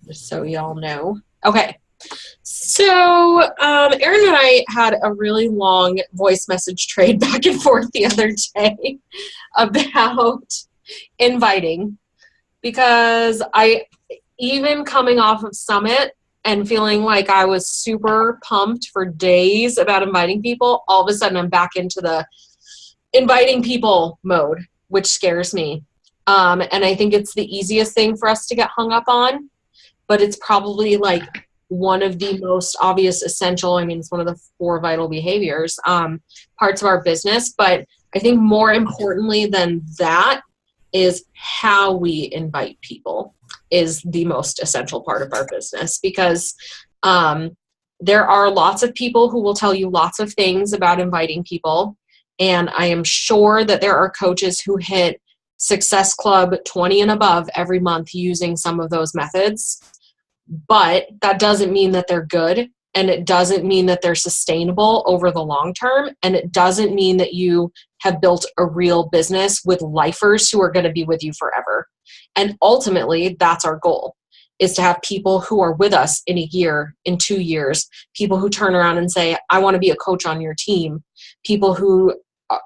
just so y'all know. Okay. So, Erin and I had a really long voice message trade back and forth the other day about inviting because even coming off of Summit and feeling like I was super pumped for days about inviting people, all of a sudden I'm back into the inviting people mode, which scares me. And I think it's the easiest thing for us to get hung up on, but it's probably like one of the most obvious essential, I mean, it's one of the 4 vital behaviors, parts of our business. But I think more importantly than that is how we invite people is the most essential part of our business, because there are lots of people who will tell you lots of things about inviting people. And I am sure that there are coaches who hit Success Club 20 and above every month using some of those methods. But that doesn't mean that they're good, and it doesn't mean that they're sustainable over the long term, and it doesn't mean that you have built a real business with lifers who are going to be with you forever. And ultimately, that's our goal, is to have people who are with us in a year, in 2 years, people who turn around and say, I want to be a coach on your team, people who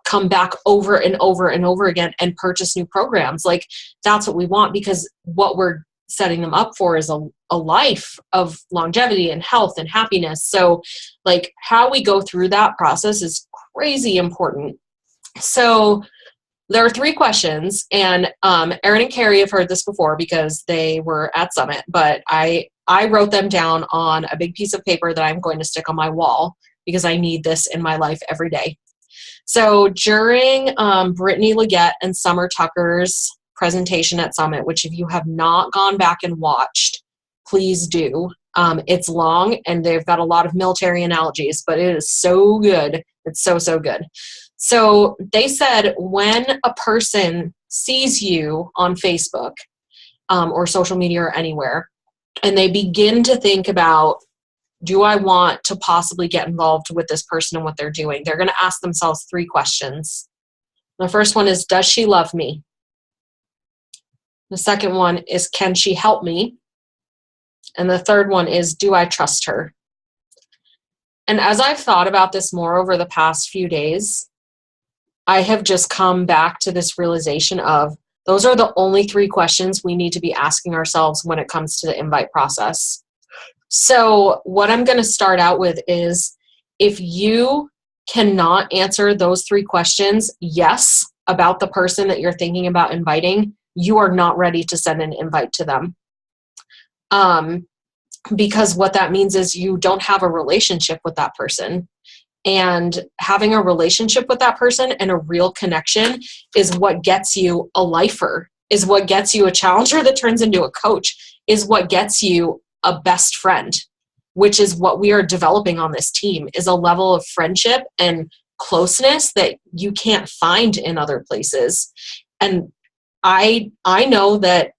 come back over and over and over again and purchase new programs. Like, that's what we want, because what we're setting them up for is a life of longevity and health and happiness. So like how we go through that process is crazy important. So there are 3 questions, and Erin and Carrie have heard this before because they were at Summit, but I wrote them down on a big piece of paper that I'm going to stick on my wall because I need this in my life every day. So during Brittany Leggett and Summer Tucker's presentation at Summit, which if you have not gone back and watched, please do. It's long and they've got a lot of military analogies, but it is so good. It's so, so good. So they said when a person sees you on Facebook or social media or anywhere, and they begin to think about, do I want to possibly get involved with this person and what they're doing? They're going to ask themselves 3 questions. The first one is, does she love me? The second one is, can she help me? And the third one is, do I trust her? And as I've thought about this more over the past few days, I have just come back to this realization of those are the only 3 questions we need to be asking ourselves when it comes to the invite process. So what I'm going to start out with is, if you cannot answer those 3 questions, yes, about the person that you're thinking about inviting, you are not ready to send an invite to them. Because what that means is you don't have a relationship with that person. And having a relationship with that person and a real connection is what gets you a lifer, is what gets you a challenger that turns into a coach, is what gets you a best friend, which is what we are developing on this team, is a level of friendship and closeness that you can't find in other places. And I know that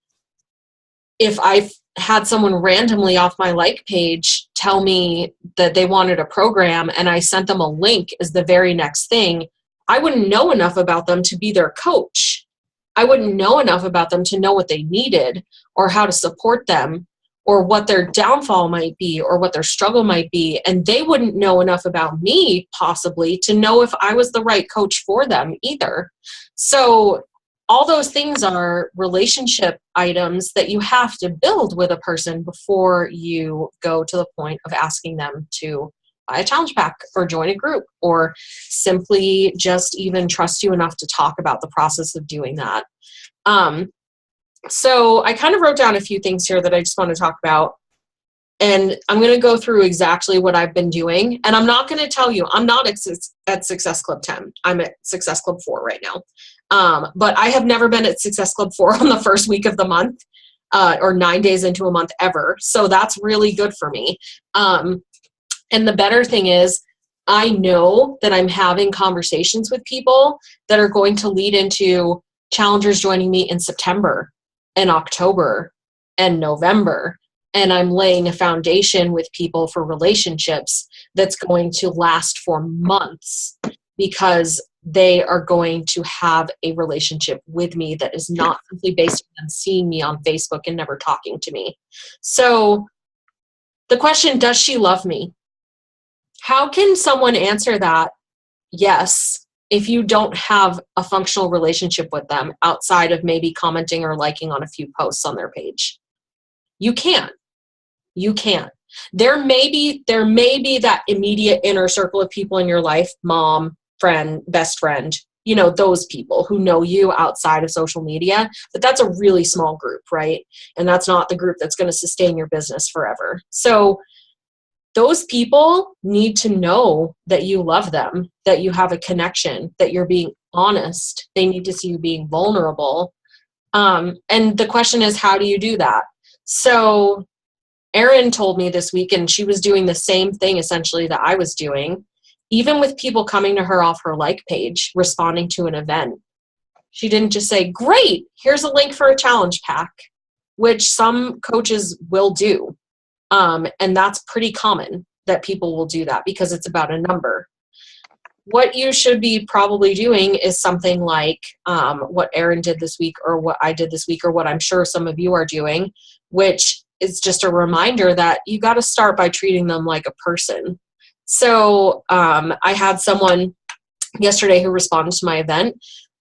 if I had someone randomly off my like page tell me that they wanted a program and I sent them a link as the very next thing, I wouldn't know enough about them to be their coach. I wouldn't know enough about them to know what they needed or how to support them or what their downfall might be or what their struggle might be. And they wouldn't know enough about me possibly to know if I was the right coach for them either. So all those things are relationship items that you have to build with a person before you go to the point of asking them to buy a challenge pack or join a group or simply just even trust you enough to talk about the process of doing that. So I kind of wrote down a few things here that I just want to talk about. And I'm going to go through exactly what I've been doing. And I'm not going to tell you, I'm not at Success Club 10. I'm at Success Club 4 right now. But I have never been at Success Club 4 on the first week of the month or 9 days into a month ever. So that's really good for me. And the better thing is, I know that I'm having conversations with people that are going to lead into challengers joining me in September and October and November. And I'm laying a foundation with people for relationships that's going to last for months, because they are going to have a relationship with me that is not simply based on them seeing me on Facebook and never talking to me. So the question, does she love me? How can someone answer that? Yes, if you don't have a functional relationship with them outside of maybe commenting or liking on a few posts on their page. You can't. You can't. There may be that immediate inner circle of people in your life, mom, friend, best friend, you know, those people who know you outside of social media, but that's a really small group, right? And that's not the group that's going to sustain your business forever. So those people need to know that you love them, that you have a connection, that you're being honest. They need to see you being vulnerable. And the question is, how do you do that? So Erin told me this week, and she was doing the same thing essentially that I was doing, even with people coming to her off her like page, responding to an event. She didn't just say, great, here's a link for a challenge pack, which some coaches will do. And that's pretty common that people will do that because it's about a number. What you should be probably doing is something like what Erin did this week, or what I did this week, or what I'm sure some of you are doing, which is just a reminder that you got to start by treating them like a person. So I had someone yesterday who responded to my event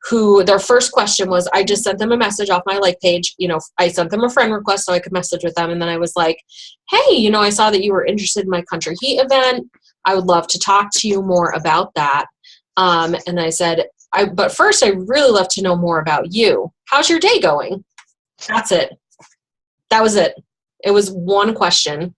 who their first question was, I just sent them a message off my like page. You know, I sent them a friend request so I could message with them. And then I was like, hey, you know, I saw that you were interested in my Country Heat event. I would love to talk to you more about that. And I said, but first, I'd really love to know more about you. How's your day going? That's it. That was it. It was one question.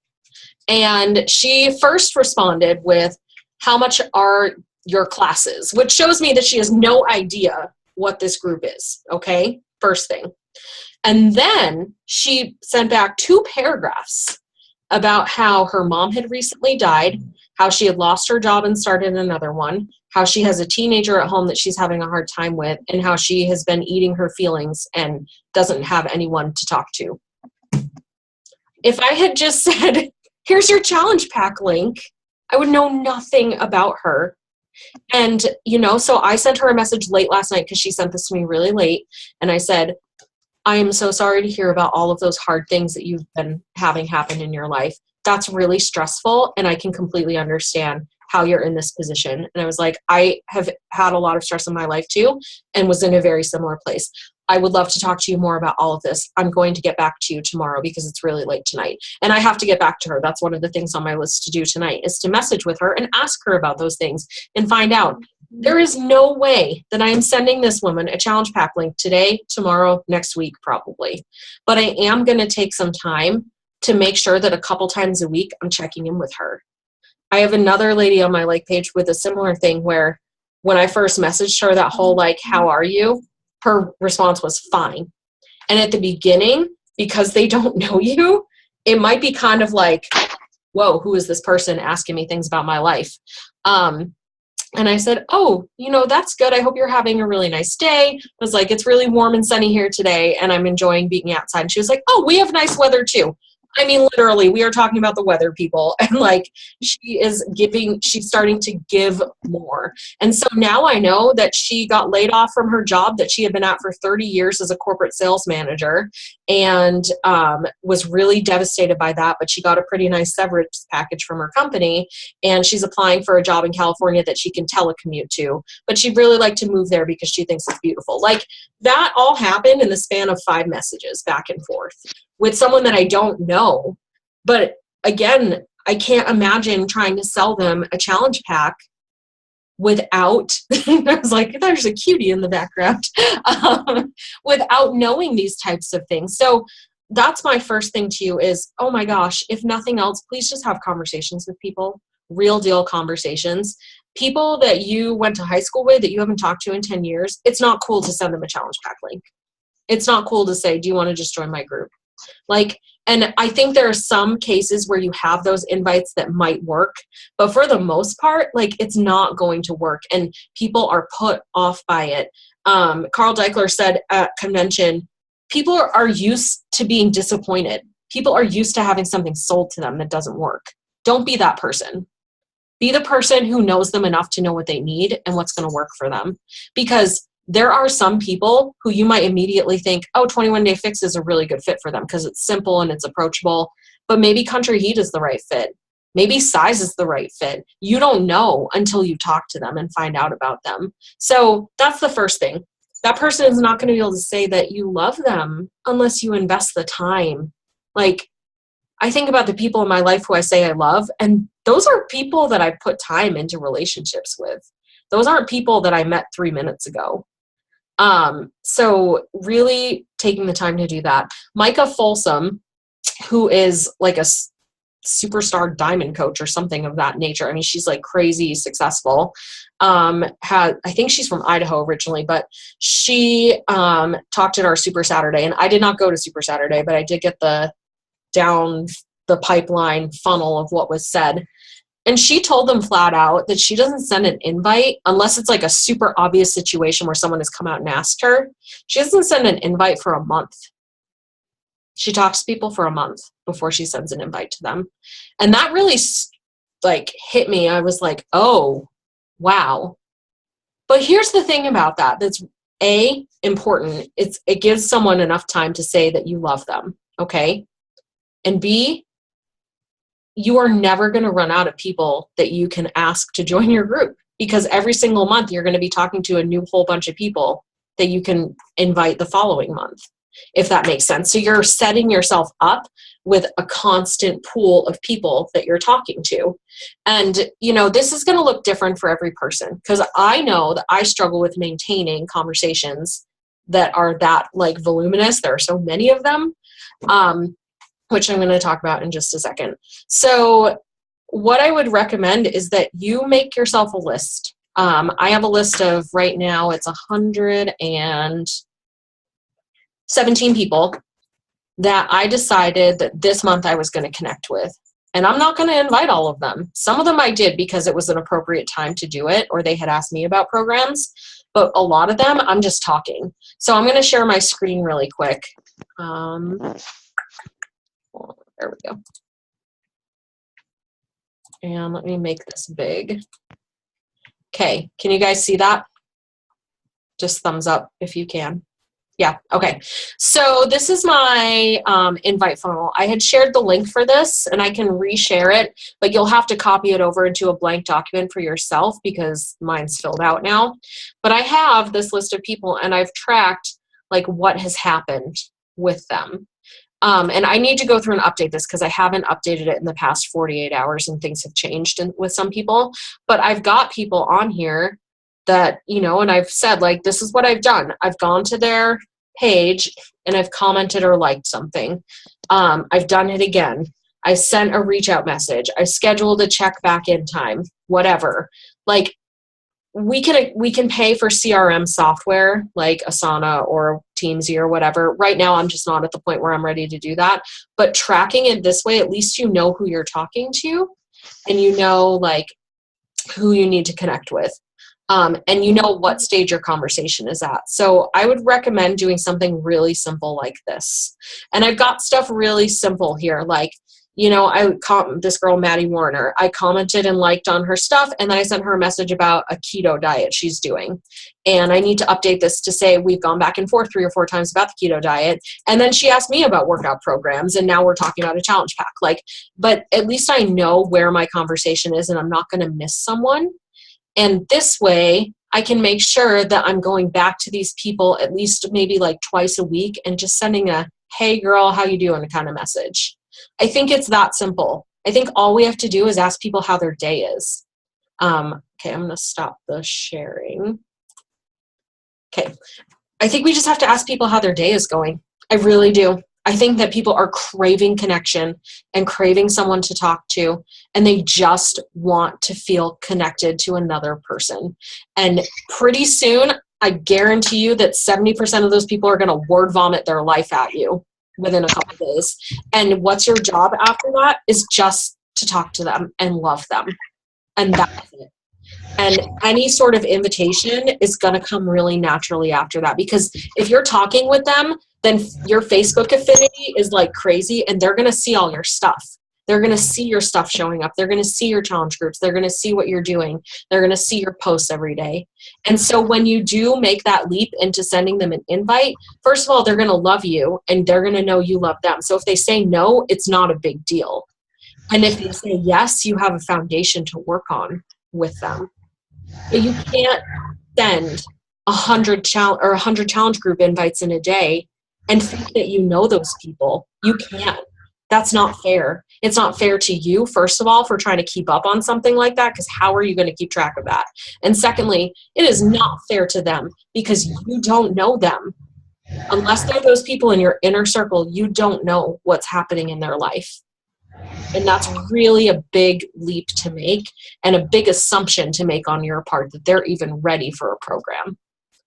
And she first responded with, how much are your classes? Which shows me that she has no idea what this group is. Okay, first thing. And then she sent back 2 paragraphs about how her mom had recently died, how she had lost her job and started another one, how she has a teenager at home that she's having a hard time with, and how she has been eating her feelings and doesn't have anyone to talk to. If I had just said, here's your challenge pack link, I would know nothing about her. And, you know, so I sent her a message late last night because she sent this to me really late. And I said, I am so sorry to hear about all of those hard things that you've been having happen in your life. That's really stressful. And I can completely understand how you're in this position. And I was like, I have had a lot of stress in my life too, and was in a very similar place. I would love to talk to you more about all of this. I'm going to get back to you tomorrow because it's really late tonight. And I have to get back to her. That's one of the things on my list to do tonight, is to message with her and ask her about those things and find out. There is no way that I am sending this woman a challenge pack link today, tomorrow, next week, probably. But I am going to take some time to make sure that a couple times a week I'm checking in with her. I have another lady on my like page with a similar thing where when I first messaged her that whole like, how are you? Her response was fine. And at the beginning, because they don't know you, it might be kind of like, whoa, who is this person asking me things about my life? And I said, oh, you know, that's good. I hope you're having a really nice day. I was like, it's really warm and sunny here today, and I'm enjoying being outside. And she was like, oh, we have nice weather too. I mean, literally, we are talking about the weather, people. And like, she's starting to give more. And so now I know that she got laid off from her job that she had been at for 30 years as a corporate sales manager, and was really devastated by that. But she got a pretty nice severance package from her company. And she's applying for a job in California that she can telecommute to. But she'd really like to move there because she thinks it's beautiful. Like, that all happened in the span of 5 messages back and forth with someone that I don't know. But again, I can't imagine trying to sell them a challenge pack without, I was like, there's a cutie in the background, without knowing these types of things. So that's my first thing to you is, oh my gosh, if nothing else, please just have conversations with people, real deal conversations. People that you went to high school with that you haven't talked to in 10 years, it's not cool to send them a challenge pack link. It's not cool to say, do you want to just join my group? Like, and I think there are some cases where you have those invites that might work, but for the most part, like, it's not going to work, and people are put off by it. Carl Deichler said at convention, people are used to being disappointed. People are used to having something sold to them that doesn't work. Don't be that person. Be the person who knows them enough to know what they need and what's going to work for them. Because there are some people who you might immediately think, oh, 21 Day Fix is a really good fit for them because it's simple and it's approachable. But maybe Country Heat is the right fit. Maybe size is the right fit. You don't know until you talk to them and find out about them. So that's the first thing. That person is not going to be able to say that you love them unless you invest the time. Like, I think about the people in my life who I say I love, and those are people that I put time into relationships with. Those aren't people that I met 3 minutes ago. So really taking the time to do that. Micah Folsom, who is like a superstar diamond coach or something of that nature. I mean, she's like crazy successful. I think she's from Idaho originally, but she talked at our Super Saturday, and I did not go to Super Saturday, but I did get the down the pipeline funnel of what was said. And she told them flat out that she doesn't send an invite unless it's like a super obvious situation where someone has come out and asked her. She doesn't send an invite for a month. She talks to people for a month before she sends an invite to them. And that really like hit me. I was like, oh, wow. But here's the thing about that that's important. It gives someone enough time to say that you love them. Okay. And B, you are never going to run out of people that you can ask to join your group, because every single month you're going to be talking to a new whole bunch of people that you can invite the following month, if that makes sense. So you're setting yourself up with a constant pool of people that you're talking to. And, you know, this is going to look different for every person, because I know that I struggle with maintaining conversations that are that like voluminous. There are so many of them. Which I'm going to talk about in just a second. So what I would recommend is that you make yourself a list. I have a list of, right now, it's 117 people that I decided that this month I was going to connect with. And I'm not going to invite all of them. Some of them I did because it was an appropriate time to do it, or they had asked me about programs. But a lot of them, I'm just talking. So I'm going to share my screen really quick. There we go. And let me make this big. Okay, can you guys see that? Just thumbs up if you can. Yeah, okay. So this is my invite funnel. I had shared the link for this, and I can reshare it, but you'll have to copy it over into a blank document for yourself because mine's filled out now. But I have this list of people, and I've tracked like what has happened with them. And I need to go through and update this because I haven't updated it in the past 48 hours and things have changed with some people. But I've got people on here that, you know, and I've said, like, this is what I've done. I've gone to their page and I've commented or liked something. I've done it again. I sent a reach out message. I scheduled a check back in time, whatever. Like, we can pay for CRM software like Asana or Teamsy or whatever. Right now, I'm just not at the point where I'm ready to do that. But tracking it this way, at least you know who you're talking to, and you know like who you need to connect with, and you know what stage your conversation is at. So I would recommend doing something really simple like this. And I've got stuff really simple here, like, you know, this girl, Maddie Warner, I commented and liked on her stuff, and then I sent her a message about a keto diet she's doing. And I need to update this to say we've gone back and forth 3 or 4 times about the keto diet. And then she asked me about workout programs, and now we're talking about a challenge pack. Like, but at least I know where my conversation is, and I'm not going to miss someone. And this way, I can make sure that I'm going back to these people at least maybe like twice a week and just sending a, hey girl, how you doing kind of message. I think it's that simple. I think all we have to do is ask people how their day is. Okay, I'm going to stop the sharing. Okay, I think we just have to ask people how their day is going. I really do. I think that people are craving connection and craving someone to talk to, and they just want to feel connected to another person. And pretty soon, I guarantee you that 70% of those people are going to word vomit their life at you within a couple of days. And what's your job after that is just to talk to them and love them. And that's it. And any sort of invitation is going to come really naturally after that. Because if you're talking with them, then your Facebook affinity is like crazy, and they're going to see all your stuff. They're going to see your stuff showing up. They're going to see your challenge groups. They're going to see what you're doing. They're going to see your posts every day. And so when you do make that leap into sending them an invite, first of all, they're going to love you and they're going to know you love them. So if they say no, it's not a big deal. And if they say yes, you have a foundation to work on with them. But you can't send 100 challenge group invites in a day and think that you know those people. You can't. That's not fair. It's not fair to you, first of all, for trying to keep up on something like that, because how are you going to keep track of that? And secondly, it is not fair to them because you don't know them. Unless they're those people in your inner circle, you don't know what's happening in their life. And that's really a big leap to make and a big assumption to make on your part that they're even ready for a program.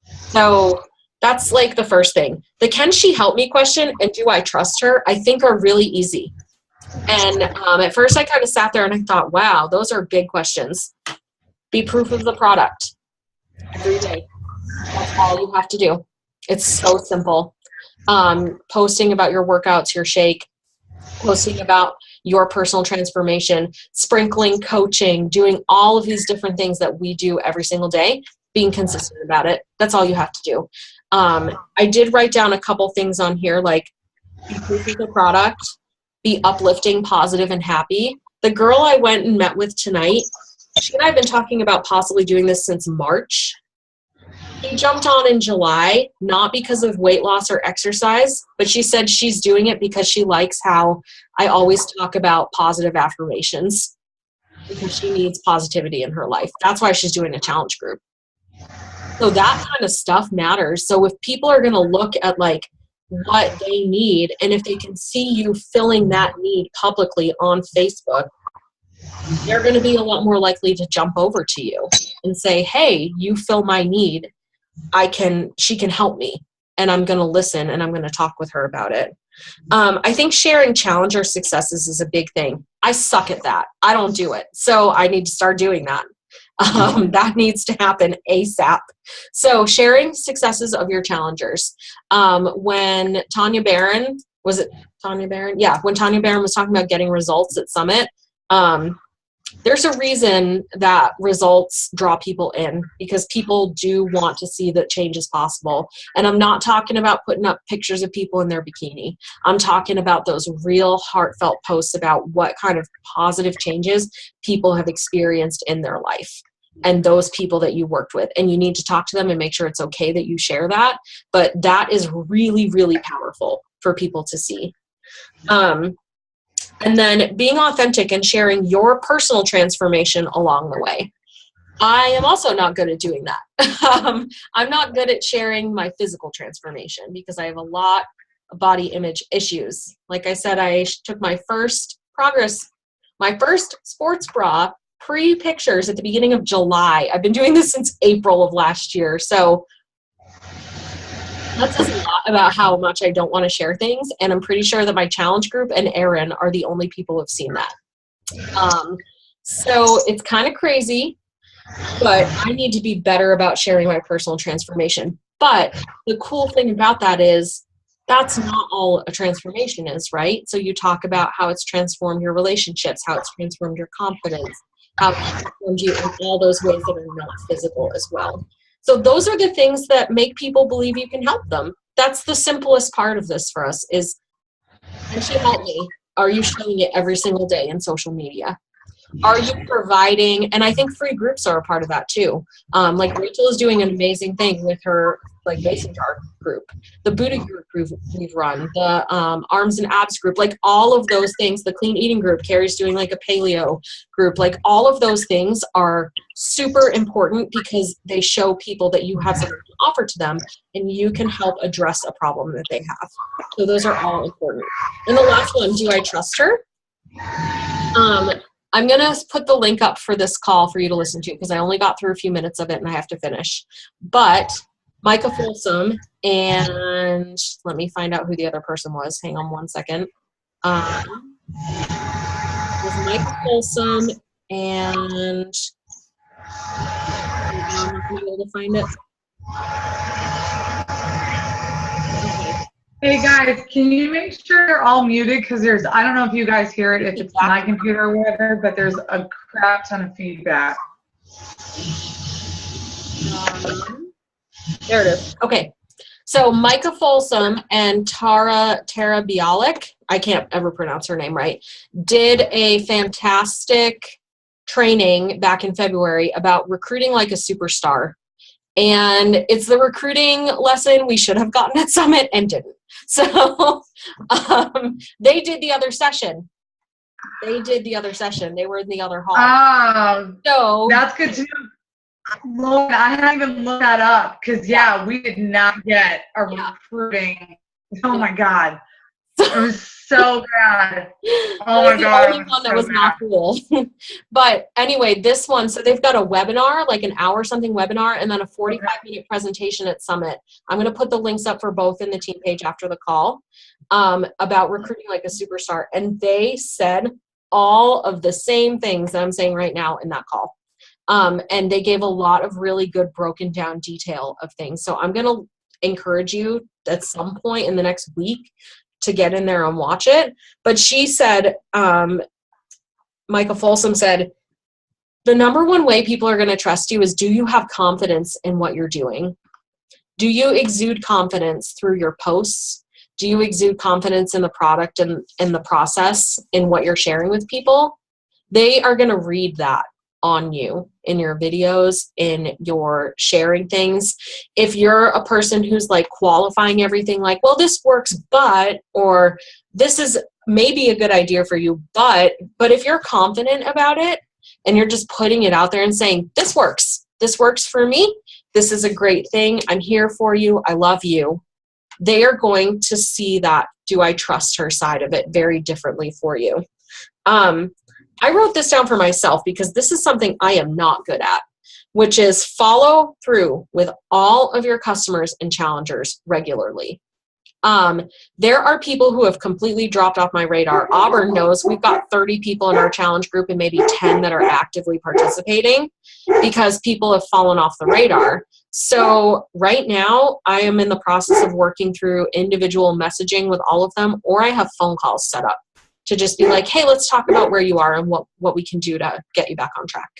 So that's like the first thing. The can she help me question and do I trust her, I think are really easy. And at first I kind of sat there and I thought, wow, those are big questions. Be proof of the product every day. That's all you have to do. It's so simple. Posting about your workouts, your shake, posting about your personal transformation, sprinkling coaching, doing all of these different things that we do every single day, being consistent about it. That's all you have to do. I did write down a couple things on here, like be proof of the product, be uplifting, positive, and happy. The girl I went and met with tonight, she and I have been talking about possibly doing this since March. She jumped on in July, not because of weight loss or exercise, but she said she's doing it because she likes how I always talk about positive affirmations, because she needs positivity in her life. That's why she's doing a challenge group. So that kind of stuff matters. So if people are going to look at like what they need, and if they can see you filling that need publicly on Facebook, they're going to be a lot more likely to jump over to you and say, hey, you fill my need. She can help me, and I'm going to listen and I'm going to talk with her about it. I think sharing challenge or successes is a big thing. I suck at that. I don't do it. So I need to start doing that. That needs to happen ASAP. So sharing successes of your challengers. When Tanya Barron, was it Tanya Barron? Yeah. When Tanya Barron was talking about getting results at Summit, there's a reason that results draw people in, because people do want to see that change is possible. And I'm not talking about putting up pictures of people in their bikini. I'm talking about those real heartfelt posts about what kind of positive changes people have experienced in their life and those people that you worked with. And you need to talk to them and make sure it's okay that you share that. But that is really, really powerful for people to see. And then being authentic and sharing your personal transformation along the way. I am also not good at doing that. I'm not good at sharing my physical transformation because I have a lot of body image issues. Like I said, I took my first sports bra pre-pictures at the beginning of July. I've been doing this since April of last year. So that says a lot about how much I don't want to share things. And I'm pretty sure that my challenge group and Erin are the only people who have seen that. So it's kind of crazy, but I need to be better about sharing my personal transformation. But the cool thing about that is that's not all a transformation is, right? So you talk about how it's transformed your relationships, how it's transformed your confidence, how it's transformed you in all those ways that are not physical as well. So those are the things that make people believe you can help them. That's the simplest part of this for us is, can she help me? Are you showing it every single day in social media? Are you providing, and I think free groups are a part of that too. Like Rachel is doing an amazing thing with her like mason jar group, the booty group we've run, the arms and abs group, like all of those things, the clean eating group, Carrie's doing like a paleo group, like all of those things are super important because they show people that you have something to offer to them and you can help address a problem that they have. So those are all important. And the last one, do I trust her? I'm going to put the link up for this call for you to listen to because I only got through a few minutes of it and I have to finish. But Micah Folsom, and let me find out who the other person was. Hang on one second. It was Micah Folsom, and I'm not going to be able to find it. Okay. Hey guys, can you make sure you're all muted? Because I don't know if you guys hear it, if it's my computer or whatever, but there's a crap ton of feedback. There it is. Okay. So Micah Folsom and Tara Bialik, I can't ever pronounce her name right, did a fantastic training back in February about recruiting like a superstar. And it's the recruiting lesson we should have gotten at Summit and didn't. So they did the other session. They were in the other hall. Oh, so that's good to know. Lauren, I haven't even looked that up because, we did not get a recruiting. Oh, my God. It was so bad. Oh, my God. The only one that was not cool. But anyway, this one, so they've got a webinar, like an hour something webinar, and then a 45-minute presentation at Summit. I'm going to put the links up for both in the team page after the call about recruiting like a superstar. And they said all of the same things that I'm saying right now in that call. And they gave a lot of really good broken down detail of things. So I'm going to encourage you at some point in the next week to get in there and watch it. But she said, Micah Folsom said, the number one way people are going to trust you is, do you have confidence in what you're doing? Do you exude confidence through your posts? Do you exude confidence in the product and in the process, in what you're sharing with people? They are going to read that on you in your videos, in your sharing things. If you're a person who's like qualifying everything like, well, this works, but, or this is maybe a good idea for you, but if you're confident about it and you're just putting it out there and saying, this works for me, this is a great thing, I'm here for you, I love you, they are going to see that do I trust her side of it very differently for you. I wrote this down for myself because this is something I am not good at, which is follow through with all of your customers and challengers regularly. There are people who have completely dropped off my radar. Auburn knows we've got 30 people in our challenge group and maybe 10 that are actively participating because people have fallen off the radar. So right now I am in the process of working through individual messaging with all of them, or I have phone calls set up to just be like, hey, let's talk about where you are and what we can do to get you back on track.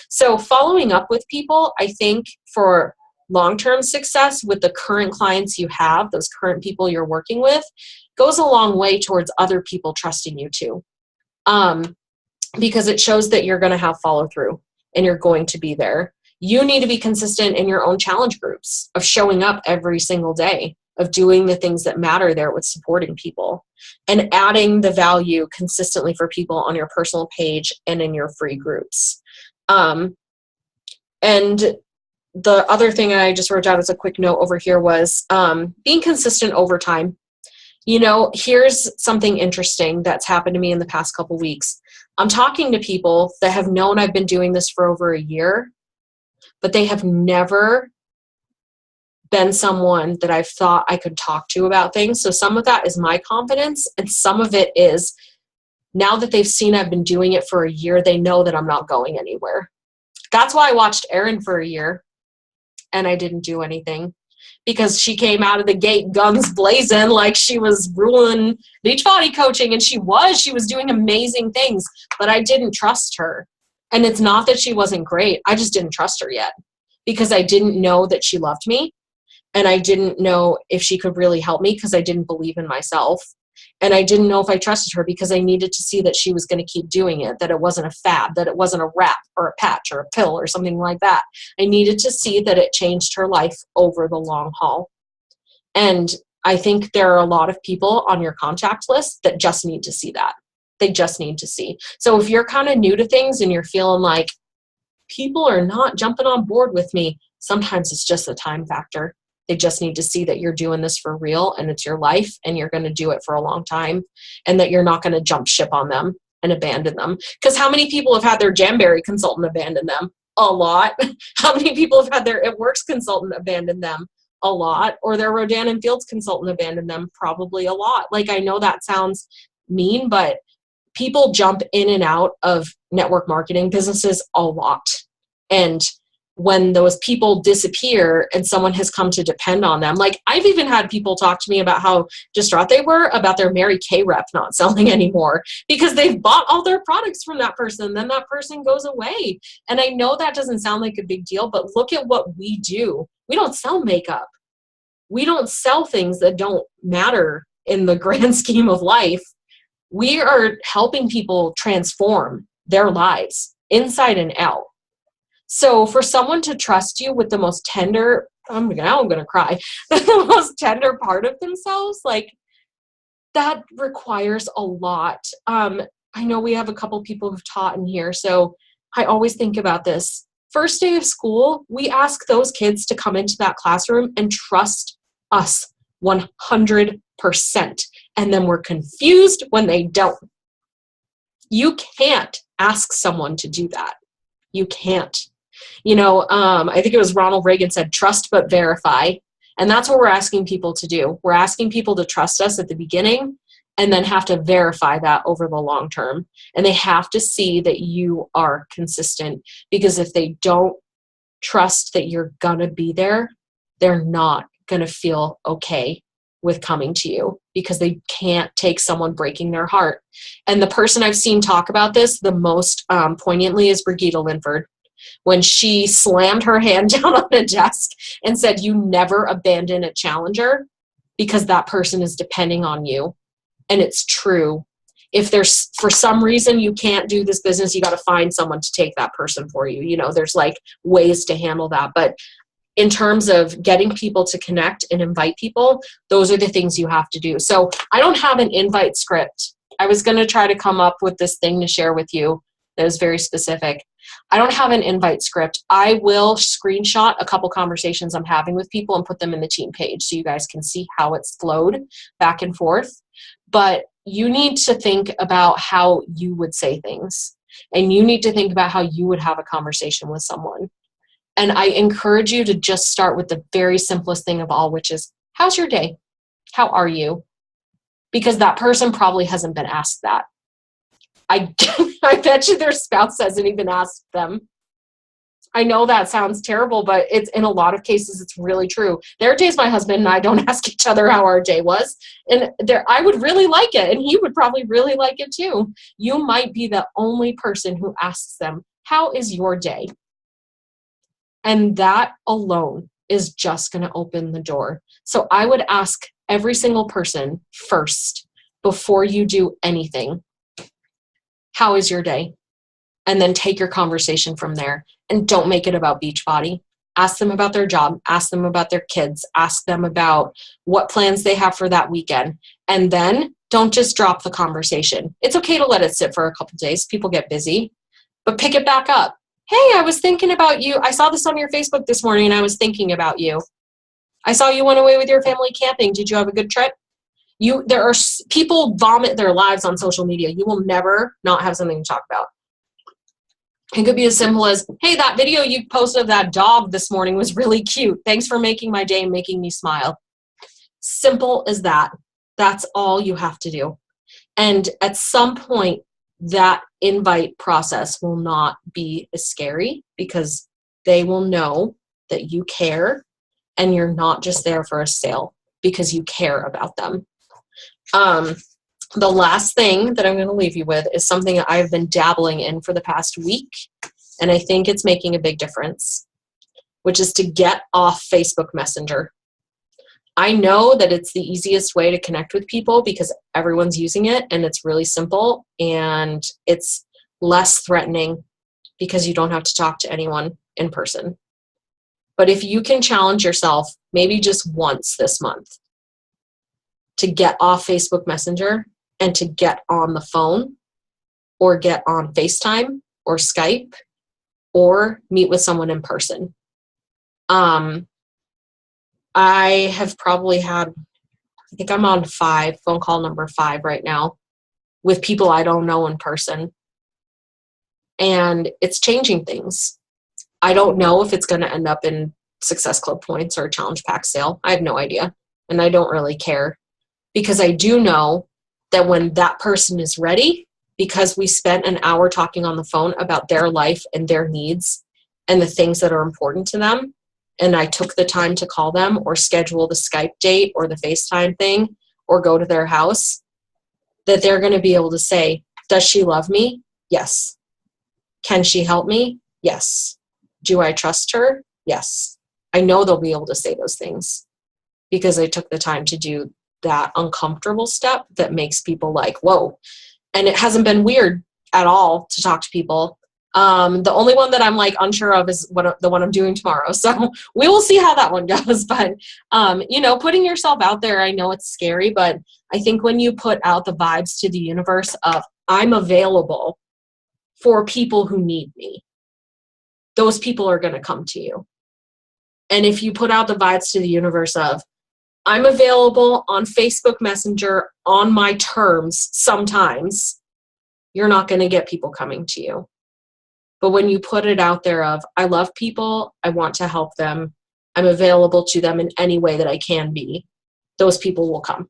So following up with people, I think for long-term success with the current clients you have, those current people you're working with, goes a long way towards other people trusting you too. Because it shows that you're going to have follow through and you're going to be there. You need to be consistent in your own challenge groups of showing up every single day, of doing the things that matter there with supporting people and adding the value consistently for people on your personal page and in your free groups. And the other thing I just wrote down as a quick note over here was being consistent over time. You know, here's something interesting that's happened to me in the past couple weeks. I'm talking to people that have known I've been doing this for over a year, but they have never been someone that I've thought I could talk to about things. So some of that is my confidence, and some of it is now that they've seen I've been doing it for a year, they know that I'm not going anywhere. That's why I watched Erin for a year and I didn't do anything, because she came out of the gate guns blazing like she was ruling Beachbody coaching, and she was doing amazing things, but I didn't trust her. And it's not that she wasn't great. I just didn't trust her yet because I didn't know that she loved me. And I didn't know if she could really help me because I didn't believe in myself. And I didn't know if I trusted her because I needed to see that she was going to keep doing it, that it wasn't a fad, that it wasn't a wrap or a patch or a pill or something like that. I needed to see that it changed her life over the long haul. And I think there are a lot of people on your contact list that just need to see that. They just need to see. So if you're kind of new to things and you're feeling like people are not jumping on board with me, sometimes it's just the time factor. They just need to see that you're doing this for real and it's your life and you're going to do it for a long time, and that you're not going to jump ship on them and abandon them. Because how many people have had their Jamberry consultant abandon them? A lot. How many people have had their It Works consultant abandon them? A lot. Or their Rodan and Fields consultant abandon them? Probably a lot. Like, I know that sounds mean, but people jump in and out of network marketing businesses a lot. And when those people disappear and someone has come to depend on them. Like, I've even had people talk to me about how distraught they were about their Mary Kay rep not selling anymore because they've bought all their products from that person. Then that person goes away. And I know that doesn't sound like a big deal, but look at what we do. We don't sell makeup. We don't sell things that don't matter in the grand scheme of life. We are helping people transform their lives inside and out. So for someone to trust you with the most tender, I'm going to cry, the most tender part of themselves, like, that requires a lot. I know we have a couple people who've taught in here, so I always think about this. First day of school, we ask those kids to come into that classroom and trust us 100%. And then we're confused when they don't. You can't ask someone to do that. You can't. I think it was Ronald Reagan said, trust but verify. And that's what we're asking people to do. We're asking people to trust us at the beginning and then have to verify that over the long term. And they have to see that you are consistent, because if they don't trust that you're going to be there, they're not going to feel okay with coming to you, because they can't take someone breaking their heart. And the person I've seen talk about this the most poignantly is Brigitte Linford. When she slammed her hand down on a desk and said, you never abandon a challenger because that person is depending on you. And it's true. If there's, for some reason, you can't do this business, you got to find someone to take that person for you. There's like ways to handle that. But in terms of getting people to connect and invite people, those are the things you have to do. So I don't have an invite script. I was going to try to come up with this thing to share with you that is very specific. I don't have an invite script. I will screenshot a couple conversations I'm having with people and put them in the team page so you guys can see how it's flowed back and forth. But you need to think about how you would say things, and you need to think about how you would have a conversation with someone. And I encourage you to just start with the very simplest thing of all, which is, how's your day? How are you? Because that person probably hasn't been asked that. I bet you their spouse hasn't even asked them. I know that sounds terrible, but it's, in a lot of cases, it's really true. There are days my husband and I don't ask each other how our day was, and I would really like it, and he would probably really like it too. You might be the only person who asks them, how is your day? And that alone is just going to open the door. So I would ask every single person first, before you do anything, how is your day? And then take your conversation from there. And don't make it about Beachbody. Ask them about their job. Ask them about their kids. Ask them about what plans they have for that weekend. And then don't just drop the conversation. It's okay to let it sit for a couple days. People get busy. But pick it back up. Hey, I was thinking about you. I saw this on your Facebook this morning, and I was thinking about you. I saw you went away with your family camping. Did you have a good trip? There are people vomit their lives on social media. You will never not have something to talk about. It could be as simple as, hey, that video you posted of that dog this morning was really cute. Thanks for making my day and making me smile. Simple as that. That's all you have to do. And at some point, that invite process will not be as scary, because they will know that you care and you're not just there for a sale, because you care about them. The last thing that I'm going to leave you with is something that I've been dabbling in for the past week, and I think it's making a big difference, which is to get off Facebook Messenger. I know that it's the easiest way to connect with people because everyone's using it, and it's really simple, and it's less threatening because you don't have to talk to anyone in person. But if you can challenge yourself, maybe just once this month, to get off Facebook Messenger and to get on the phone or get on FaceTime or Skype or meet with someone in person. I have probably had, I think I'm on phone call number 5 right now, with people I don't know in person. And it's changing things. I don't know if it's going to end up in Success Club points or a Challenge Pack sale. I have no idea. And I don't really care, because I do know that when that person is ready, because we spent an hour talking on the phone about their life and their needs, and the things that are important to them, and I took the time to call them or schedule the Skype date or the FaceTime thing or go to their house, that they're going to be able to say, does she love me? Yes. Can she help me? Yes. Do I trust her? Yes. I know they'll be able to say those things because I took the time to do that uncomfortable step that makes people like, whoa. And it hasn't been weird at all to talk to people. The only one that I'm like unsure of is the one I'm doing tomorrow. So we will see how that one goes. But, putting yourself out there, I know it's scary, but I think when you put out the vibes to the universe of I'm available for people who need me, those people are going to come to you. And if you put out the vibes to the universe of I'm available on Facebook Messenger on my terms sometimes, you're not going to get people coming to you. But when you put it out there of, I love people, I want to help them, I'm available to them in any way that I can be, those people will come.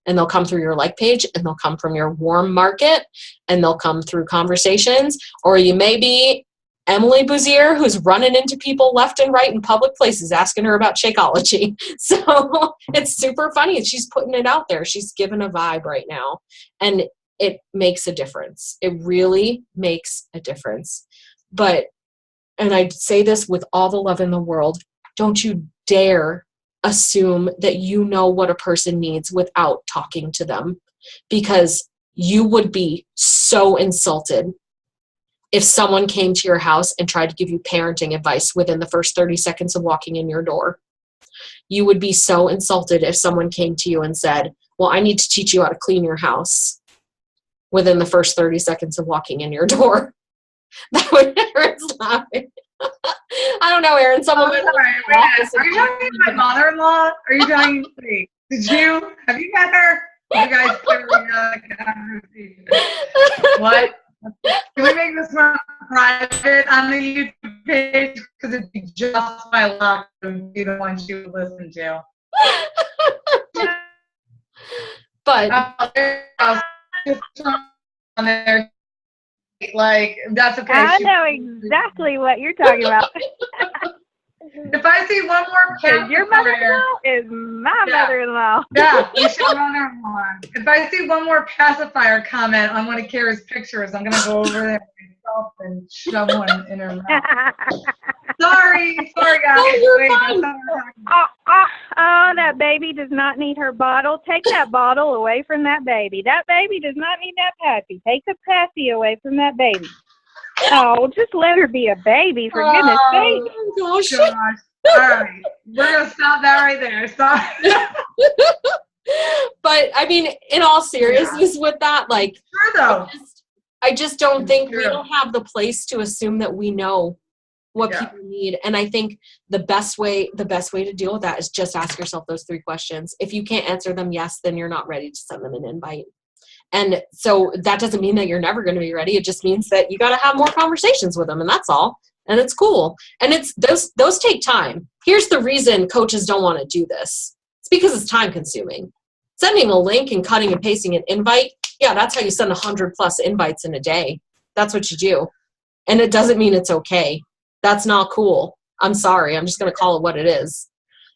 And they'll come through your like page, and they'll come from your warm market, and they'll come through conversations. Or you may be Emily Bouzier, who's running into people left and right in public places asking her about Shakeology. So it's super funny. She's putting it out there. She's given a vibe right now. And it makes a difference. It really makes a difference. But, and I say this with all the love in the world, don't you dare assume that you know what a person needs without talking to them, because you would be so insulted if someone came to your house and tried to give you parenting advice within the first 30 seconds of walking in your door. You would be so insulted if someone came to you and said, well, I need to teach you how to clean your house within the first 30 seconds of walking in your door. That would Erin's laughing. I don't know, Erin. Someone are you talking to my mother-in-law? Are you talking? Wait, have you met her? You guys clearly what? Can we make this one private on the YouTube page? Because it'd be just my luck to be the one she would listen to. But on there. Like, that's okay. I know exactly what you're talking about. If I see one more pacifier, your mother-in-law is my mother-in-law. Yeah, you should mother-in-law. If I see one more pacifier comment on one of Carrie's pictures, I'm gonna go over there myself and shove one in her mouth. Sorry guys. You're fine. Oh, that baby does not need her bottle. Take that bottle away from that baby. That baby does not need that passy. Take the passy away from that baby. Oh, just let her be a baby, for goodness sake. Oh, gosh. All right. We're going to stop that right there. Sorry. But, I mean, in all seriousness with that, like, sure, though. I just don't think we don't have the place to assume that we know what people need. And I think the best way to deal with that is just ask yourself those 3 questions. If you can't answer them yes, then you're not ready to send them an invite. And so that doesn't mean that you're never going to be ready. It just means that you got to have more conversations with them, and that's all. And it's cool. And it's those take time. Here's the reason coaches don't want to do this. It's because it's time consuming. Sending a link and cutting and pasting an invite, that's how you send 100+ invites in a day. That's what you do. And it doesn't mean it's okay. That's not cool. I'm sorry. I'm just going to call it what it is.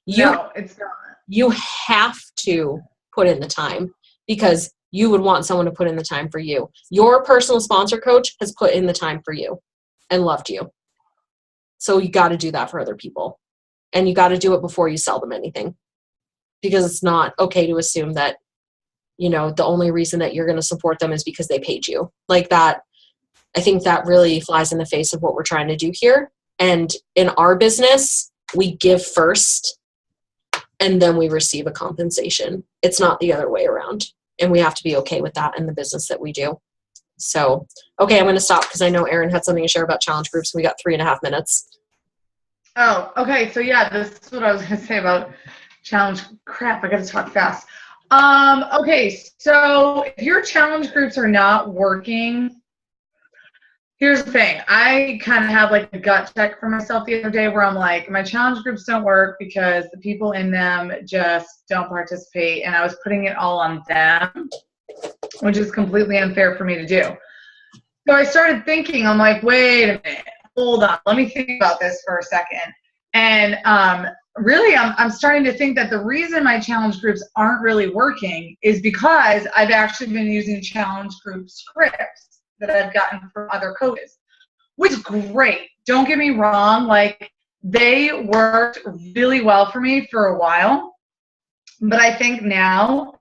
No, it's not. You have to put in the time, because you would want someone to put in the time for you. Your personal sponsor coach has put in the time for you and loved you. So you got to do that for other people. And you got to do it before you sell them anything, because it's not okay to assume that, the only reason that you're going to support them is because they paid you. Like that, I think that really flies in the face of what we're trying to do here. And in our business, we give first and then we receive a compensation. It's not the other way around. And we have to be okay with that in the business that we do. So, okay, I'm going to stop because I know Erin had something to share about challenge groups. We got 3.5 minutes. Oh, okay. So this is what I was going to say about challenge. Crap, I got to talk fast. Okay, so if your challenge groups are not working, here's the thing. I kind of have like a gut check for myself the other day where I'm like, my challenge groups don't work because the people in them just don't participate, and I was putting it all on them, which is completely unfair for me to do. So I started thinking, I'm like, wait a minute, hold on, let me think about this for a second. And really, I'm starting to think that the reason my challenge groups aren't really working is because I've actually been using challenge group scripts that I've gotten from other coaches, which is great. Don't get me wrong. Like, they worked really well for me for a while. But I think now,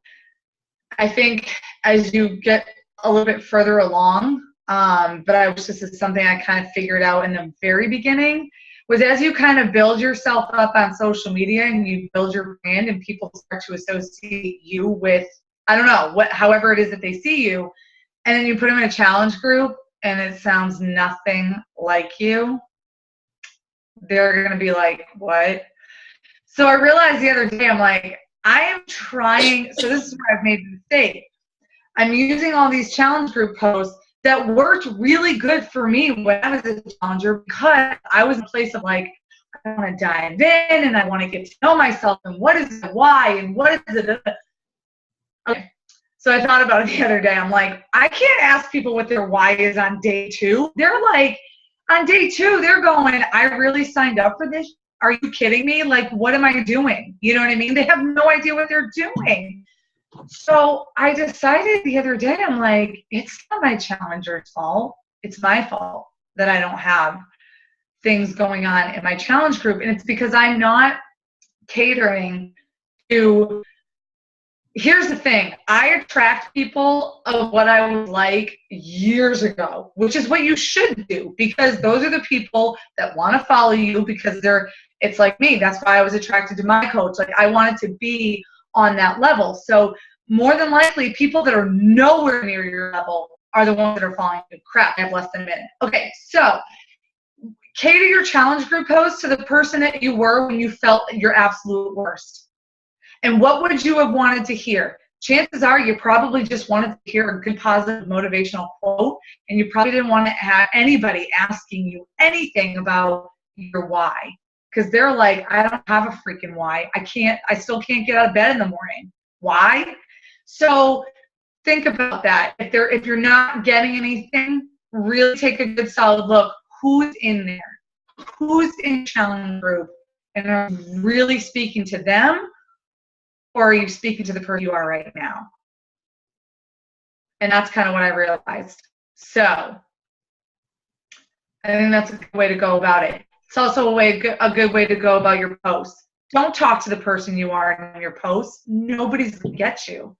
as you get a little bit further along, but I wish this is something I kind of figured out in the very beginning, was as you kind of build yourself up on social media and you build your brand and people start to associate you with, I don't know, however it is that they see you, and then you put them in a challenge group and it sounds nothing like you, they're going to be like, what? So I realized the other day, I'm like, I am trying, so this is where I've made the mistake. I'm using all these challenge group posts that worked really good for me when I was a challenger, because I was in a place of like, I want to dive in and I want to get to know myself and what is it, why, and what is it. Okay. So I thought about it the other day. I'm like, I can't ask people what their why is on day 2. They're like, on day 2, they're going, I really signed up for this. Are you kidding me? Like, what am I doing? You know what I mean? They have no idea what they're doing. So I decided the other day, I'm like, it's not my challenger's fault. It's my fault that I don't have things going on in my challenge group. And it's because I'm not catering to, here's the thing. I attract people of what I was like years ago, which is what you should do, because those are the people that want to follow you because it's like me. That's why I was attracted to my coach. Like, I wanted to be on that level. So more than likely, people that are nowhere near your level are the ones that are following you. Crap, I have less than a minute. Okay, so cater your challenge group post to the person that you were when you felt your absolute worst. And what would you have wanted to hear? Chances are you probably just wanted to hear a good, positive, motivational quote, and you probably didn't want to have anybody asking you anything about your why. Because they're like, I don't have a freaking why. I still can't get out of bed in the morning. Why? So think about that. If you're not getting anything, really take a good solid look. Who's in there? Who's in challenge group? And are you really speaking to them, or are you speaking to the person you are right now? And that's kind of what I realized. So I think that's a good way to go about it. It's also a good way to go about your posts. Don't talk to the person you are in your posts. Nobody's going to get you.